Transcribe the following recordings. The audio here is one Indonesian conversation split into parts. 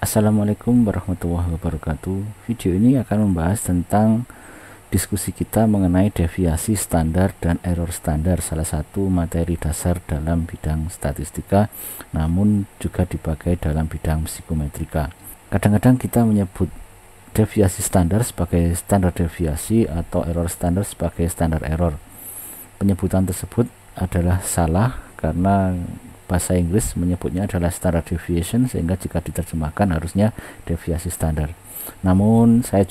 Assalamualaikum warahmatullahi wabarakatuh. Video ini akan membahas tentang diskusi kita mengenai deviasi standar dan error standar, salah satu materi dasar dalam bidang statistika, namun juga dipakai dalam bidang psikometrika. Kadang-kadang kita menyebut deviasi standar sebagai standar deviasi atau error standar sebagai standar error. Penyebutan tersebut adalah salah karena bahasa Inggris menyebutnya adalah standard deviation, sehingga jika diterjemahkan harusnya deviasi standar. Namun saya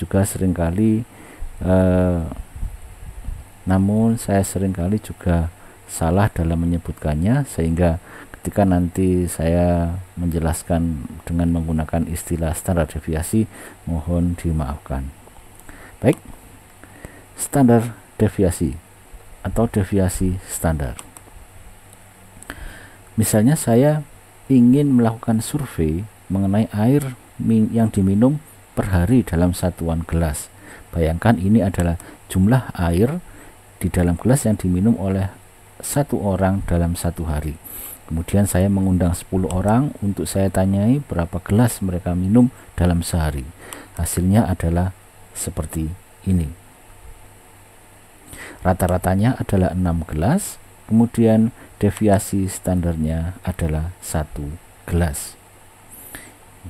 seringkali juga salah dalam menyebutkannya, sehingga ketika nanti saya menjelaskan dengan menggunakan istilah standar deviasi, mohon dimaafkan. Baik, standar deviasi atau deviasi standar. Misalnya saya ingin melakukan survei mengenai air yang diminum per hari dalam satuan gelas. Bayangkan ini adalah jumlah air di dalam gelas yang diminum oleh satu orang dalam satu hari. Kemudian saya mengundang 10 orang untuk saya tanyai berapa gelas mereka minum dalam sehari. Hasilnya adalah seperti ini. Rata-ratanya adalah 6 gelas. Kemudian deviasi standarnya adalah 1 gelas.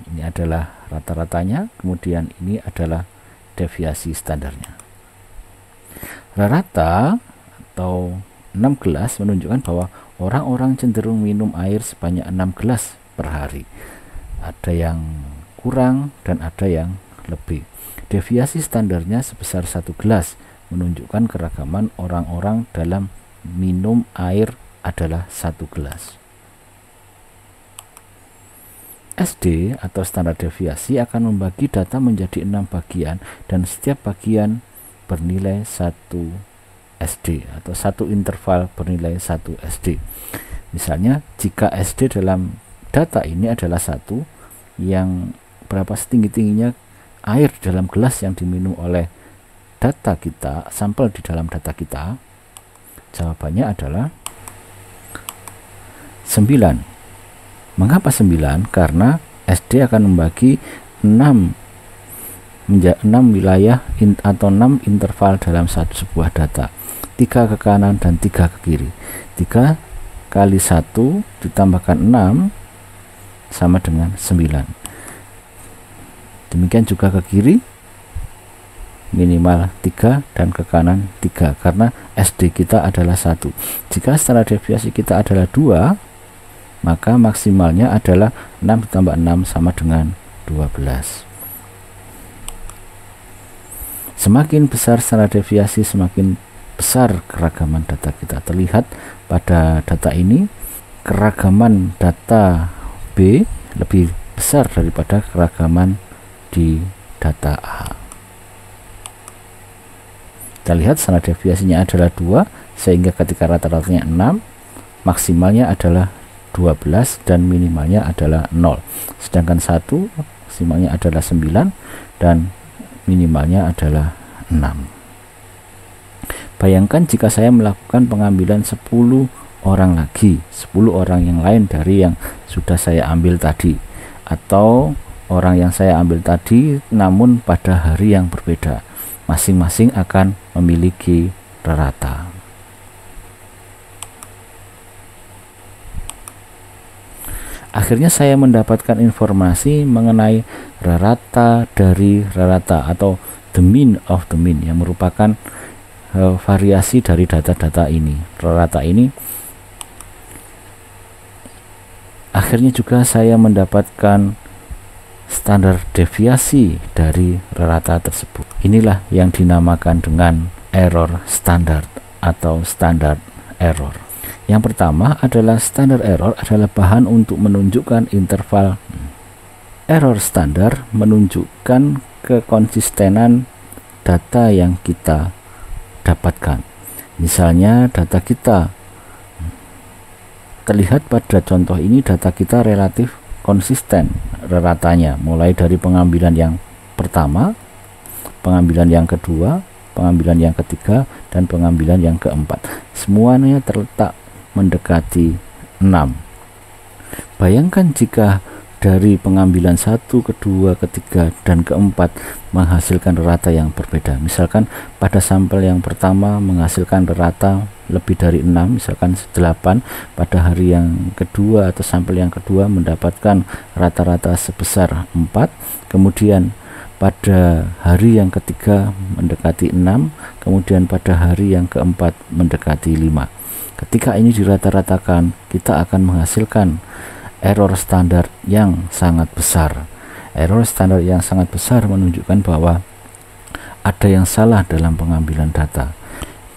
Ini adalah rata-ratanya, kemudian ini adalah deviasi standarnya. Rata atau 6 gelas menunjukkan bahwa orang-orang cenderung minum air sebanyak 6 gelas per hari. Ada yang kurang dan ada yang lebih. Deviasi standarnya sebesar 1 gelas menunjukkan keragaman orang-orang dalam minum air adalah 1 gelas. SD atau standar deviasi akan membagi data menjadi 6 bagian dan setiap bagian bernilai 1 SD atau 1 interval bernilai 1 SD. Misalnya jika SD dalam data ini adalah 1, yang berapa setinggi-tingginya air dalam gelas yang diminum oleh data kita, sampel di dalam data kita, jawabannya adalah 9. Mengapa 9? Karena SD akan membagi 6 wilayah atau 6 interval dalam sebuah data. 3 ke kanan dan 3 ke kiri. 3 kali 1 ditambahkan 6 sama dengan 9. Demikian juga ke kiri, minimal 3 dan ke kanan 3, karena SD kita adalah 1. Jika standar deviasi kita adalah 2, maka maksimalnya adalah 6 ditambah 6 sama dengan 12. Semakin besar standar deviasi, semakin besar keragaman data kita. Terlihat pada data ini, keragaman data B lebih besar daripada keragaman di data A. Kita lihat standar deviasinya adalah 2, sehingga ketika rata-ratanya 6, maksimalnya adalah 12 dan minimalnya adalah 0. Sedangkan 1 maksimalnya adalah 9 dan minimalnya adalah 6. Bayangkan jika saya melakukan pengambilan 10 orang lagi, 10 orang yang lain dari yang sudah saya ambil tadi, atau orang yang saya ambil tadi namun pada hari yang berbeda. Masing-masing akan memiliki rata. Akhirnya saya mendapatkan informasi mengenai rata dari rata atau the mean of the mean, yang merupakan variasi dari data-data ini. Rata ini akhirnya juga saya mendapatkan standar deviasi dari rata tersebut. Inilah yang dinamakan dengan error standard atau standard error. Yang pertama adalah standard error adalah bahan untuk menunjukkan interval. Error standar menunjukkan kekonsistenan data yang kita dapatkan. Misalnya data kita, terlihat pada contoh ini data kita relatif konsisten ratanya, mulai dari pengambilan yang pertama, pengambilan yang kedua, pengambilan yang ketiga, dan pengambilan yang keempat. Semuanya terletak mendekati 6. Bayangkan jika dari pengambilan satu, kedua, ketiga, dan keempat menghasilkan rata yang berbeda. Misalkan pada sampel yang pertama menghasilkan rata lebih dari 6, misalkan 8, pada hari yang kedua atau sampel yang kedua mendapatkan rata-rata sebesar 4, kemudian pada hari yang ketiga mendekati 6, kemudian pada hari yang keempat mendekati 5. Ketika ini dirata-ratakan, kita akan menghasilkan error standar yang sangat besar. Error standar yang sangat besar menunjukkan bahwa ada yang salah dalam pengambilan data.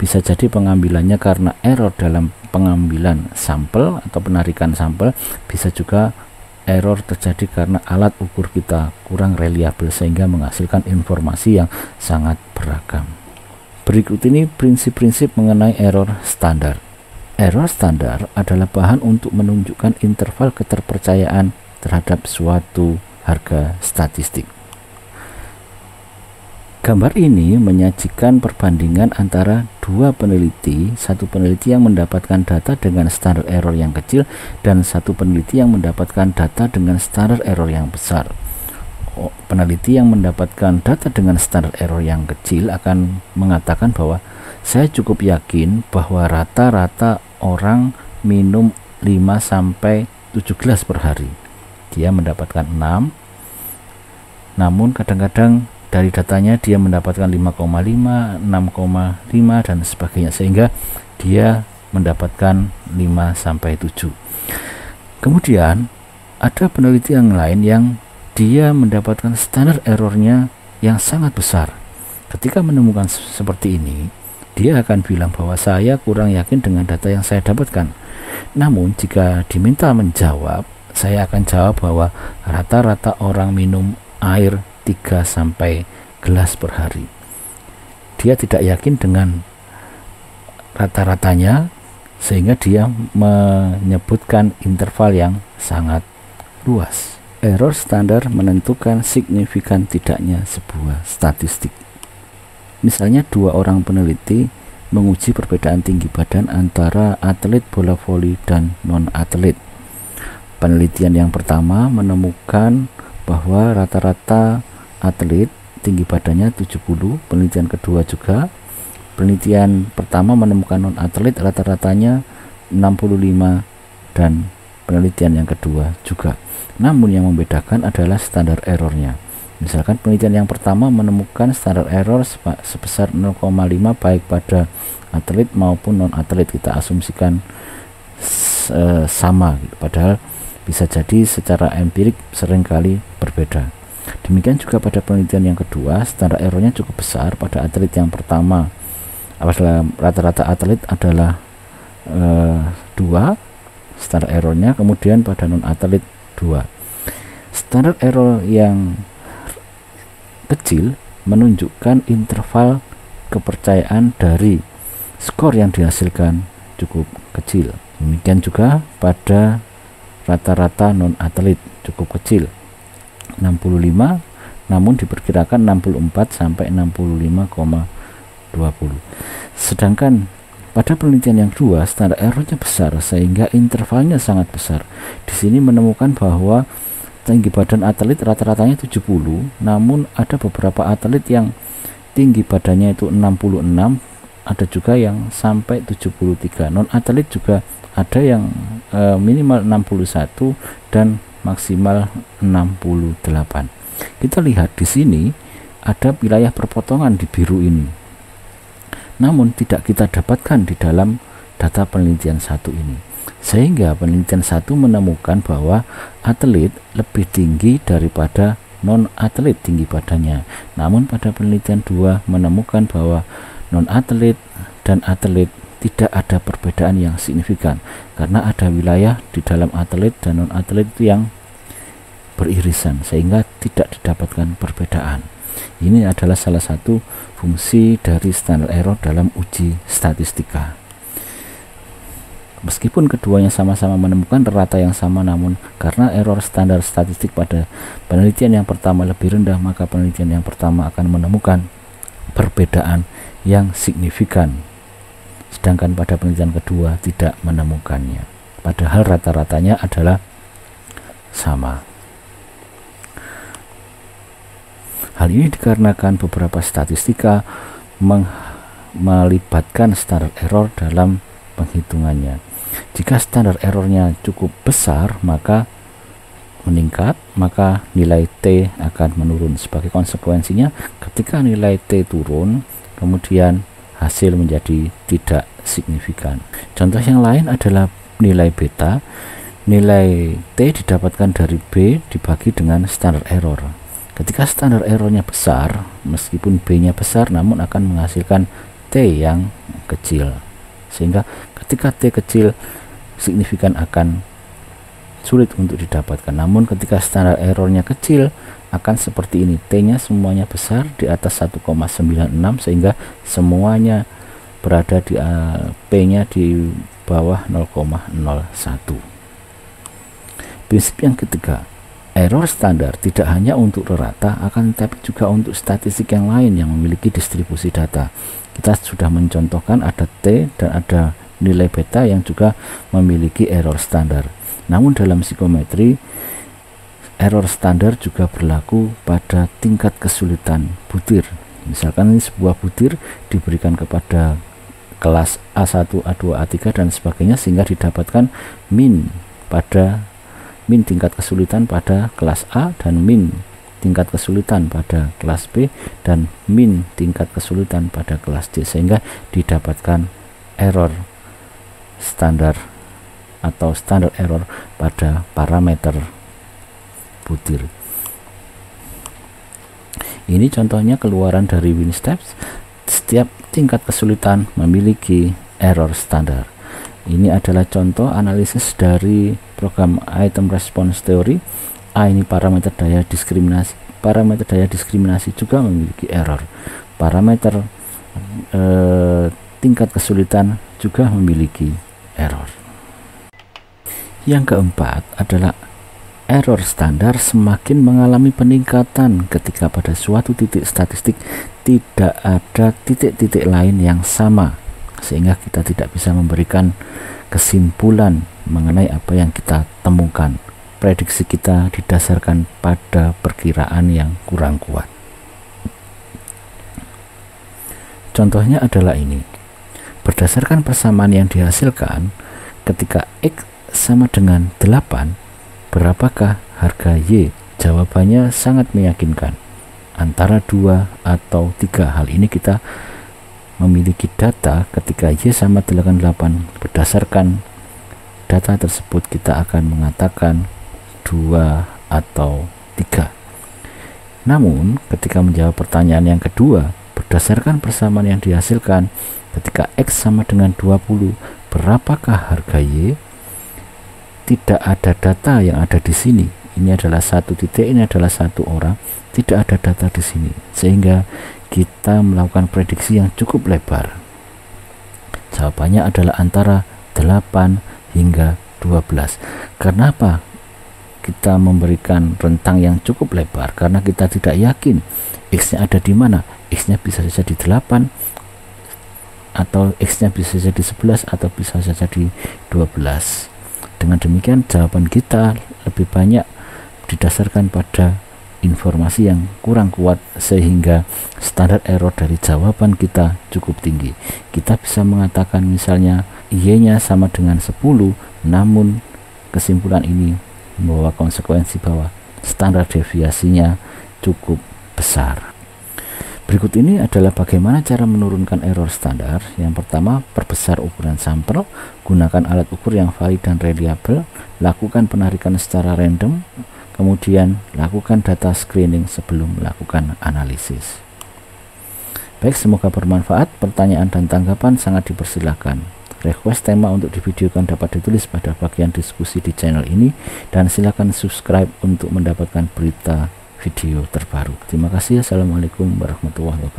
Bisa jadi pengambilannya karena error dalam pengambilan sampel atau penarikan sampel, bisa juga error terjadi karena alat ukur kita kurang reliabel sehingga menghasilkan informasi yang sangat beragam. Berikut ini prinsip-prinsip mengenai error standar. Error standar adalah bahan untuk menunjukkan interval keterpercayaan terhadap suatu harga statistik. Gambar ini menyajikan perbandingan antara dua peneliti, satu peneliti yang mendapatkan data dengan standar error yang kecil dan satu peneliti yang mendapatkan data dengan standar error yang besar. Peneliti yang mendapatkan data dengan standar error yang kecil akan mengatakan bahwa saya cukup yakin bahwa rata-rata orang minum 5-7 gelas per hari. Dia mendapatkan 6, namun kadang-kadang dari datanya dia mendapatkan 5,5, 6,5 dan sebagainya, sehingga dia mendapatkan 5-7. Kemudian ada peneliti yang lain yang dia mendapatkan standar errornya yang sangat besar. Ketika menemukan seperti ini, dia akan bilang bahwa saya kurang yakin dengan data yang saya dapatkan. Namun jika diminta menjawab, saya akan jawab bahwa rata-rata orang minum air 3 gelas per hari. Dia tidak yakin dengan rata-ratanya sehingga dia menyebutkan interval yang sangat luas. Error standar menentukan signifikan tidaknya sebuah statistik. Misalnya dua orang peneliti menguji perbedaan tinggi badan antara atlet bola voli dan non-atlet. Penelitian yang pertama menemukan bahwa rata-rata atlet tinggi badannya 70, penelitian kedua juga. Penelitian pertama menemukan non-atlet rata-ratanya 65 dan penelitian yang kedua juga. Namun yang membedakan adalah standar errornya. Misalkan penelitian yang pertama menemukan standar error sebesar 0,5 baik pada atlet maupun non-atlet. Kita asumsikan sama gitu. Padahal bisa jadi secara empirik seringkali berbeda. Demikian juga pada penelitian yang kedua, standar errornya cukup besar. Pada atlet yang pertama adalah rata-rata atlet adalah 2 standar errornya, kemudian pada non-atlet 2. Standar error yang kecil menunjukkan interval kepercayaan dari skor yang dihasilkan cukup kecil. Demikian juga pada rata-rata non-atlet cukup kecil 65, namun diperkirakan 64 sampai 65,20. Sedangkan pada penelitian yang kedua standar errornya besar sehingga intervalnya sangat besar. Di sini menemukan bahwa tinggi badan atlet rata-ratanya 70, namun ada beberapa atlet yang tinggi badannya itu 66, ada juga yang sampai 73. Non atlet juga ada yang minimal 61 dan maksimal 68. Kita lihat di sini ada wilayah perpotongan di biru ini, namun tidak kita dapatkan di dalam data penelitian satu ini. Sehingga penelitian satu menemukan bahwa atlet lebih tinggi daripada non-atlet tinggi badannya. Namun pada penelitian 2 menemukan bahwa non-atlet dan atlet tidak ada perbedaan yang signifikan, karena ada wilayah di dalam atlet dan non-atlet yang beririsan sehingga tidak didapatkan perbedaan. Ini adalah salah satu fungsi dari standar error dalam uji statistika. Meskipun keduanya sama-sama menemukan rata yang sama, namun karena error standar statistik pada penelitian yang pertama lebih rendah, maka penelitian yang pertama akan menemukan perbedaan yang signifikan, sedangkan pada penelitian kedua tidak menemukannya, padahal rata-ratanya adalah sama. Hal ini dikarenakan beberapa statistika melibatkan standar error dalam penghitungannya. Jika standar errornya cukup besar, maka meningkat, maka nilai T akan menurun. Sebagai konsekuensinya, ketika nilai T turun, kemudian hasil menjadi tidak signifikan. Contoh yang lain adalah nilai beta. Nilai T didapatkan dari B dibagi dengan standar error. Ketika standar errornya besar, meskipun B-nya besar, namun akan menghasilkan T yang kecil. Sehingga ketika T kecil, signifikan akan sulit untuk didapatkan. Namun ketika standar errornya kecil, akan seperti ini. T-nya semuanya besar di atas 1,96, sehingga semuanya berada di P-nya di bawah 0,01. Prinsip yang ketiga, error standar tidak hanya untuk rata, akan tetapi juga untuk statistik yang lain yang memiliki distribusi data. Kita sudah mencontohkan ada T dan ada nilai beta yang juga memiliki error standar. Namun dalam psikometri, error standar juga berlaku pada tingkat kesulitan butir. Misalkan ini sebuah butir diberikan kepada kelas A1, A2, A3 dan sebagainya, sehingga didapatkan min tingkat kesulitan pada kelas A dan min tingkat kesulitan pada kelas B dan min tingkat kesulitan pada kelas C, sehingga didapatkan error standar atau standar error pada parameter butir. Ini contohnya keluaran dari WinSteps. Setiap tingkat kesulitan memiliki error standar. Ini adalah contoh analisis dari program Item Response Theory. A ini parameter daya diskriminasi. Parameter daya diskriminasi juga memiliki error. Parameter tingkat kesulitan juga memiliki error. Yang keempat adalah error standar semakin mengalami peningkatan ketika pada suatu titik statistik tidak ada titik-titik lain yang sama, sehingga kita tidak bisa memberikan kesimpulan mengenai apa yang kita temukan. Prediksi kita didasarkan pada perkiraan yang kurang kuat. Contohnya adalah ini. Berdasarkan persamaan yang dihasilkan, ketika X sama dengan 8, berapakah harga Y? Jawabannya sangat meyakinkan. Antara 2 atau 3. Hal ini kita memiliki data ketika Y sama 88. Berdasarkan data tersebut kita akan mengatakan 2 atau 3. Namun ketika menjawab pertanyaan yang kedua, berdasarkan persamaan yang dihasilkan ketika X sama dengan 20, berapakah harga Y? Tidak ada data yang ada di sini. Ini adalah satu titik, ini adalah satu orang. Tidak ada data di sini, sehingga kita melakukan prediksi yang cukup lebar. Jawabannya adalah antara 8 hingga 12. Kenapa kita memberikan rentang yang cukup lebar? Karena kita tidak yakin X-nya ada di mana. X-nya bisa saja di 8, atau X-nya bisa saja di 11, atau bisa saja di 12. Dengan demikian jawaban kita lebih banyak didasarkan pada informasi yang kurang kuat, sehingga standar error dari jawaban kita cukup tinggi. Kita bisa mengatakan misalnya Y-nya sama dengan 10, namun kesimpulan ini membawa konsekuensi bahwa standar deviasinya cukup besar. Berikut ini adalah bagaimana cara menurunkan error standar. Yang pertama, perbesar ukuran sampel, gunakan alat ukur yang valid dan reliable, lakukan penarikan secara random, kemudian lakukan data screening sebelum melakukan analisis. Baik, semoga bermanfaat. Pertanyaan dan tanggapan sangat dipersilahkan. Request tema untuk divideokan dapat ditulis pada bagian diskusi di channel ini, dan silakan subscribe untuk mendapatkan berita video terbaru. Terima kasih. Assalamualaikum warahmatullahi wabarakatuh.